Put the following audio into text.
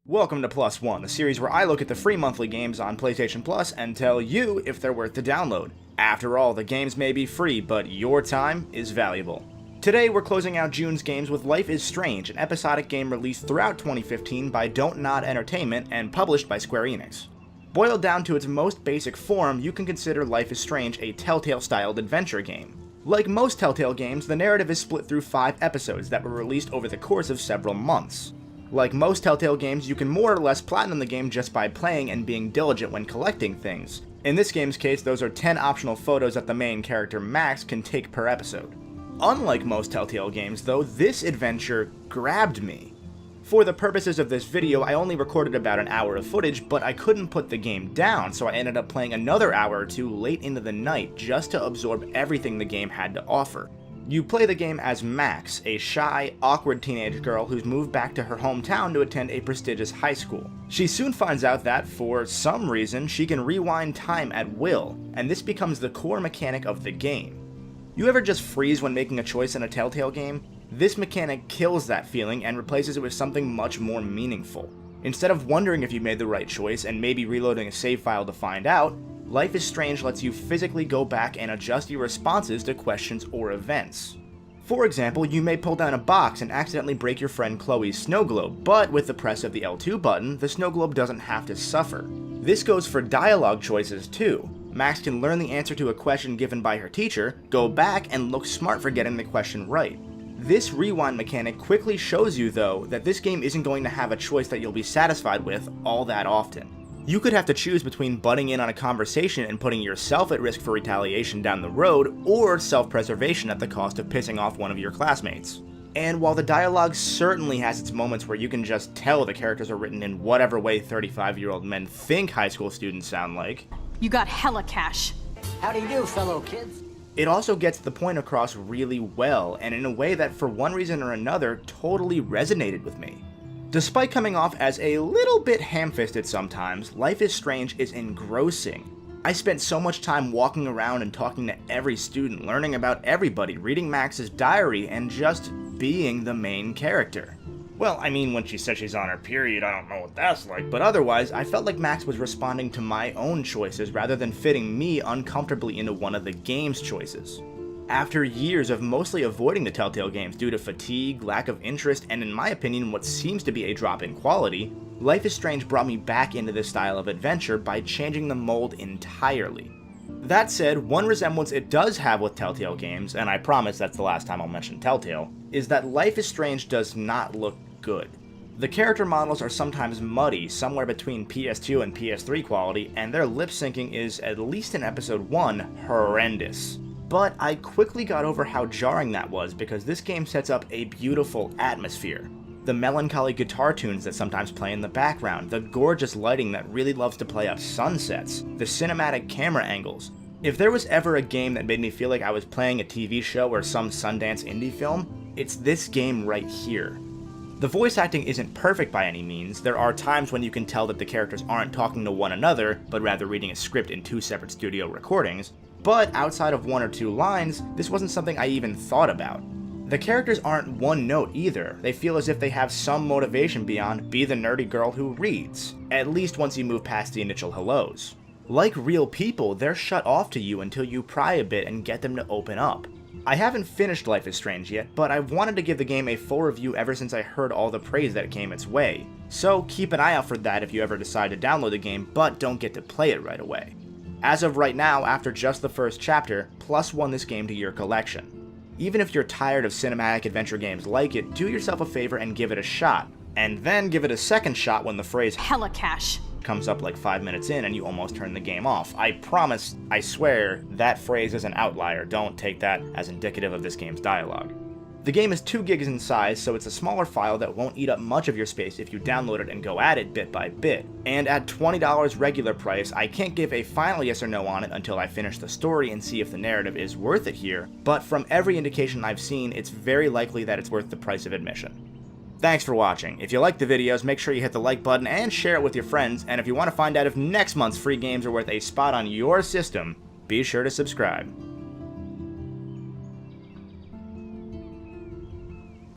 Welcome to PLUSone, the series where I look at the free monthly games on PlayStation Plus and tell you if they're worth the download. After all, the games may be free, but your time is valuable. Today, we're closing out June's games with Life is Strange, an episodic game released throughout 2015 by Don't Nod Entertainment and published by Square Enix. Boiled down to its most basic form, you can consider Life is Strange a Telltale-styled adventure game. Like most Telltale games, the narrative is split through 5 episodes that were released over the course of several months. Like most Telltale games, you can more or less platinum the game just by playing and being diligent when collecting things. In this game's case, those are 10 optional photos that the main character Max can take per episode. Unlike most Telltale games though, this adventure grabbed me. For the purposes of this video, I only recorded about an hour of footage, but I couldn't put the game down, so I ended up playing another hour or two late into the night just to absorb everything the game had to offer. You play the game as Max, a shy, awkward teenage girl who's moved back to her hometown to attend a prestigious high school. She soon finds out that, for some reason, she can rewind time at will, and this becomes the core mechanic of the game. You ever just freeze when making a choice in a Telltale game? This mechanic kills that feeling and replaces it with something much more meaningful. Instead of wondering if you made the right choice and maybe reloading a save file to find out, Life is Strange lets you physically go back and adjust your responses to questions or events. For example, you may pull down a box and accidentally break your friend Chloe's snow globe, but with the press of the L2 button, the snow globe doesn't have to suffer. This goes for dialogue choices too. Max can learn the answer to a question given by her teacher, go back and look smart for getting the question right. This rewind mechanic quickly shows you though that this game isn't going to have a choice that you'll be satisfied with all that often. You could have to choose between butting in on a conversation and putting yourself at risk for retaliation down the road, or self-preservation at the cost of pissing off one of your classmates. And while the dialogue certainly has its moments where you can just tell the characters are written in whatever way 35-year-old men think high school students sound like, you got hella cash. How do you do, fellow kids? it also gets the point across really well, and in a way that for one reason or another totally resonated with me. Despite coming off as a little bit ham-fisted sometimes, Life is Strange is engrossing. I spent so much time walking around and talking to every student, learning about everybody, reading Max's diary, and just being the main character. Well, I mean, when she says she's on her period, I don't know what that's like, but otherwise, I felt like Max was responding to my own choices rather than fitting me uncomfortably into one of the game's choices. After years of mostly avoiding the Telltale games due to fatigue, lack of interest, and in my opinion what seems to be a drop in quality, Life is Strange brought me back into this style of adventure by changing the mold entirely. That said, one resemblance it does have with Telltale games, and I promise that's the last time I'll mention Telltale, is that Life is Strange does not look good. The character models are sometimes muddy, somewhere between PS2 and PS3 quality, and their lip syncing is, at least in episode 1, horrendous. But I quickly got over how jarring that was because this game sets up a beautiful atmosphere. The melancholy guitar tunes that sometimes play in the background, the gorgeous lighting that really loves to play up sunsets, the cinematic camera angles. If there was ever a game that made me feel like I was playing a TV show or some Sundance indie film, it's this game right here. The voice acting isn't perfect by any means. There are times when you can tell that the characters aren't talking to one another, but rather reading a script in 2 separate studio recordings. But outside of 1 or 2 lines, this wasn't something I even thought about. The characters aren't one note either. They feel as if they have some motivation beyond be the nerdy girl who reads, at least once you move past the initial hellos. Like real people, they're shut off to you until you pry a bit and get them to open up. I haven't finished Life is Strange yet, but I've wanted to give the game a full review ever since I heard all the praise that came its way. So keep an eye out for that if you ever decide to download the game but don't get to play it right away. As of right now, after just the first chapter, +1 this game to your collection. Even if you're tired of cinematic adventure games like it, do yourself a favor and give it a shot. And then give it a second shot when the phrase hella cash comes up like 5 minutes in and you almost turn the game off. I promise, I swear, that phrase is an outlier. Don't take that as indicative of this game's dialogue. The game is 2 gigs in size, so it's a smaller file that won't eat up much of your space if you download it and go at it bit by bit. And at $20 regular price, I can't give a final yes or no on it until I finish the story and see if the narrative is worth it here, but from every indication I've seen, it's very likely that it's worth the price of admission. Thanks for watching. If you like the videos, make sure you hit the like button and share it with your friends, and if you want to find out if next month's free games are worth a spot on your system, be sure to subscribe.